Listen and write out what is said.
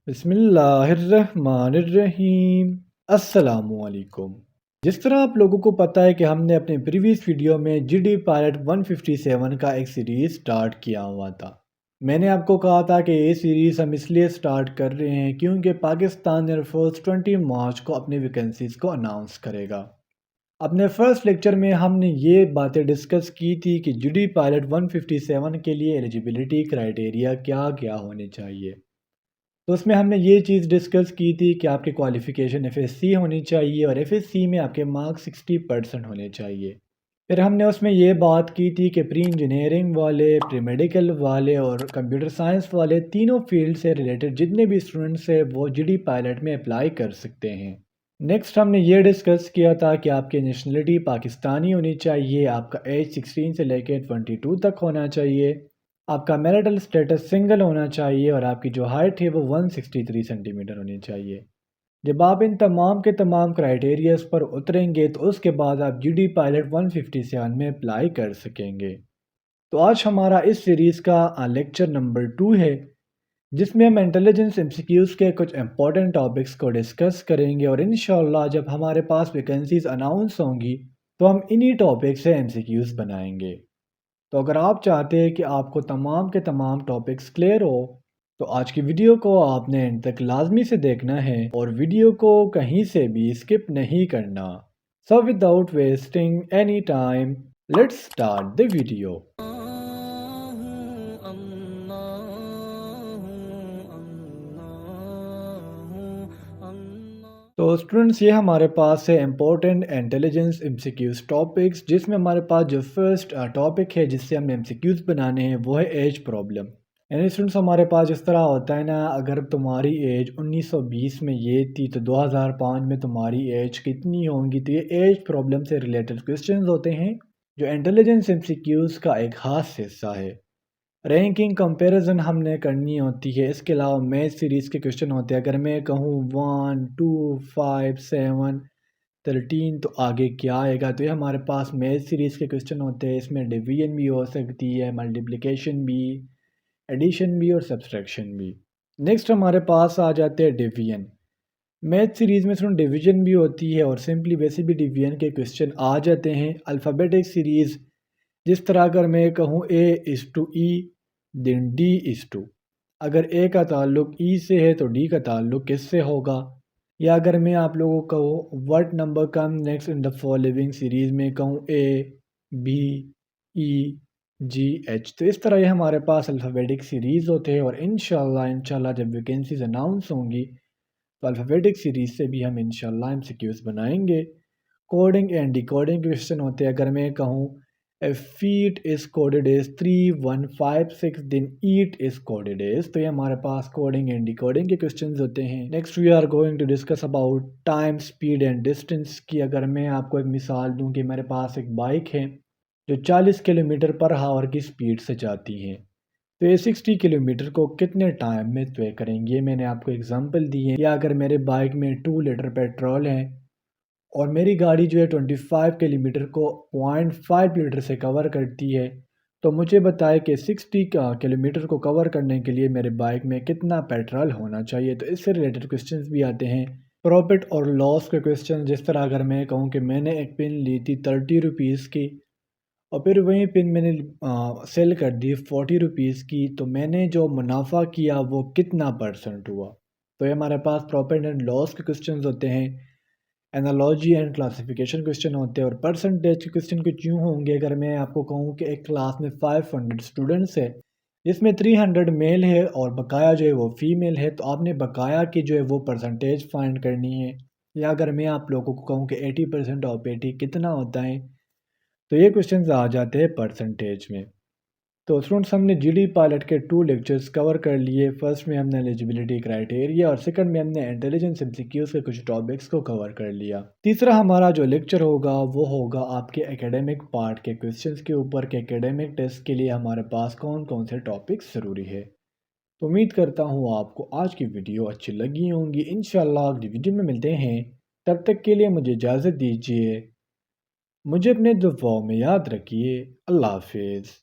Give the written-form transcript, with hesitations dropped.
بسم اللہ الرحمن الرحیم۔ السلام علیکم۔ جس طرح آپ لوگوں کو پتہ ہے کہ ہم نے اپنے پریویس ویڈیو میں جی ڈی پائلٹ 157 کا ایک سیریز سٹارٹ کیا ہوا تھا۔ میں نے آپ کو کہا تھا کہ یہ سیریز ہم اس لیے سٹارٹ کر رہے ہیں کیونکہ پاکستان ایئر فورس 20 مارچ کو اپنی ویکنسیز کو اناؤنس کرے گا۔ اپنے فرسٹ لیکچر میں ہم نے یہ باتیں ڈسکس کی تھی کہ جی ڈی پائلٹ 157 کے لیے ایلیجیبلٹی کرائٹیریا کیا کیا ہونے چاہیے۔ تو اس میں ہم نے یہ چیز ڈسکس کی تھی کہ آپ کی کوالیفیکیشن ایف ایس سی ہونی چاہیے اور ایف ایس سی میں آپ کے مارکس 60% ہونے چاہیے۔ پھر ہم نے اس میں یہ بات کی تھی کہ پری انجینئرنگ والے، پری میڈیکل والے اور کمپیوٹر سائنس والے تینوں فیلڈ سے ریلیٹڈ جتنے بھی اسٹوڈنٹس ہیں وہ جی ڈی پائلٹ میں اپلائی کر سکتے ہیں۔ نیکسٹ ہم نے یہ ڈسکس کیا تھا کہ آپ کی نیشنلٹی پاکستانی ہونی چاہیے، آپ کا ایج 16 سے لے کے 22 تک ہونا چاہیے، آپ کا میرٹل سٹیٹس سنگل ہونا چاہیے اور آپ کی جو ہائٹ ہے وہ 163 سینٹی میٹر ہونی چاہیے۔ جب آپ ان تمام کے تمام کرائٹیریاز پر اتریں گے تو اس کے بعد آپ جی ڈی پائلٹ 157 میں اپلائی کر سکیں گے۔ تو آج ہمارا اس سیریز کا لیکچر نمبر 2 ہے، جس میں ہم انٹیلیجنس ایم سی کیوز کے کچھ امپورٹنٹ ٹاپکس کو ڈسکس کریں گے، اور انشاءاللہ جب ہمارے پاس ویکنسیز اناؤنس ہوں گی تو ہم انہی ٹاپک سے ایم سی کیوز بنائیں گے۔ تو اگر آپ چاہتے ہیں کہ آپ کو تمام کے تمام ٹاپکس کلیئر ہو تو آج کی ویڈیو کو آپ نے انڈ تک لازمی سے دیکھنا ہے اور ویڈیو کو کہیں سے بھی اسکپ نہیں کرنا۔ So without wasting any time, let's start the video۔ تو اسٹوڈنٹس یہ ہمارے پاس ہے important intelligence M C Qs topics, جس میں ہمارے پاس جو فرسٹ ٹاپک ہے جس سے ہم نے ایم سی کیوز بنانے ہیں وہ ہے ایج پرابلم۔ یعنی اسٹوڈنٹس ہمارے پاس اس طرح ہوتا ہے نا، اگر تمہاری ایج 1920 میں یہ تھی تو 2005 میں تمہاری ایج کتنی ہوں گی، تو یہ ایج پرابلم سے ریلیٹڈ کوسچنز ہوتے ہیں جو انٹیلیجنس ایم سی کیوز کا ایک خاص حصہ ہے۔ رینکنگ کمپیریزن ہم نے کرنی ہوتی ہے، اس کے علاوہ میتھ سیریز کے کوسچن ہوتے ہیں۔ اگر میں کہوں 1 2 5 7 13 تو آگے کیا آئے گا، تو یہ ہمارے پاس میتھ سیریز کے کوسچن ہوتے ہیں۔ اس میں ڈویژن بھی ہو سکتی ہے، ملٹیپلیکیشن بھی، ایڈیشن بھی اور سبسٹریکشن بھی۔ نیکسٹ ہمارے پاس آ جاتے ہیں ڈویژن۔ میتھ سیریز میں صرف ڈویژن بھی ہوتی ہے اور سمپلی ویسے بھی ڈویژن کے کوسچن آ جاتے ہیں۔ الفابیٹک سیریز، جس طرح اگر میں کہوں A:E دین D:2، اگر A کا تعلق E سے ہے تو D کا تعلق کس سے ہوگا؟ یا اگر میں آپ لوگوں کو what number come next in the following series میں کہوں A B E G H، تو اس طرح یہ ہمارے پاس الفابیٹک سیریز ہوتے ہیں، اور انشاءاللہ جب ویکنسیز اناؤنس ہوں گی تو الفابیٹک سیریز سے بھی ہم انشاءاللہ ایم سی کیوز بنائیں گے۔ Coding and D coding question ہوتے ہیں۔ اگر میں کہوں feet is coded as 3156 then eat is coded as، تو یہ ہمارے پاس کوڈنگ اینڈ ڈی کوڈنگ کے کوسچنز ہوتے ہیں۔ Next we are going to discuss about time, speed and distance کی۔ اگر میں آپ کو ایک مثال دوں کہ میرے پاس ایک بائک ہے جو 40 کلومیٹر پر ہاور کی اسپیڈ سے جاتی ہے، تو یہ 60 کلومیٹر کو کتنے ٹائم میں طے کریں گے؟ میں نے آپ کو اگزامپل دی ہے۔ یا اگر میرے بائک میں 2 لیٹر پیٹرول ہے اور میری گاڑی جو ہے 25 کلومیٹر کو 0.5 لیٹر سے کور کرتی ہے، تو مجھے بتائے کہ 60 کلومیٹر کو کور کرنے کے لیے میرے بائک میں کتنا پیٹرول ہونا چاہیے۔ تو اس سے ریلیٹڈ کوسچنز بھی آتے ہیں۔ پروفٹ اور لاس کے کوسچن، جس طرح اگر میں کہوں کہ میں نے ایک پن لی تھی 30 روپیز کی اور پھر وہی پن میں نے سیل کر دی 40 روپیز کی، تو میں نے جو منافع کیا وہ کتنا پرسنٹ ہوا؟ تو یہ ہمارے پاس پروفٹ اینڈ لاس کے کوسچنز ہوتے ہیں۔ انالوجی اینڈ کلاسیفیکیشن کوسچن ہوتے ہیں، اور پرسنٹیج کے کوسچن کچھ یوں ہوں گے۔ اگر میں آپ کو کہوں کہ ایک کلاس میں 500 اسٹوڈنٹس ہے، جس میں 300 میل ہے اور بقایا جو ہے وہ فیمیل ہے، تو آپ نے بقایا کی جو ہے وہ پرسنٹیج فائنڈ کرنی ہے۔ یا اگر میں آپ لوگوں کو کہوں کہ 80% آف 80 کتنا ہوتا ہے، تو یہ کوسچنز آ جاتے ہیں پرسنٹیج میں۔ تو اسٹوڈنٹس ہم نے جی ڈی پائلٹ کے 2 لیکچرز کور کر لیے۔ فرسٹ میں ہم نے ایلیجیبلٹی کرائٹیریا اور سیکنڈ میں ہم نے انٹیلیجنس ایم سی کیوز کے کچھ ٹاپکس کو کور کر لیا۔ تیسرا ہمارا جو لیکچر ہوگا وہ ہوگا آپ کے اکیڈمک پارٹ کے کوسچنز کے اوپر کہ اکیڈمک ٹیسٹ کے لیے ہمارے پاس کون کون سے ٹاپکس ضروری ہے۔ تو امید کرتا ہوں آپ کو آج کی ویڈیو اچھی لگی ہوں گی۔ انشاءاللہ اگلی ویڈیو میں ملتے ہیں، تب تک کے لیے مجھے اجازت دیجیے۔ مجھے اپنے دعاؤں میں یاد رکھیے۔ اللہ حافظ۔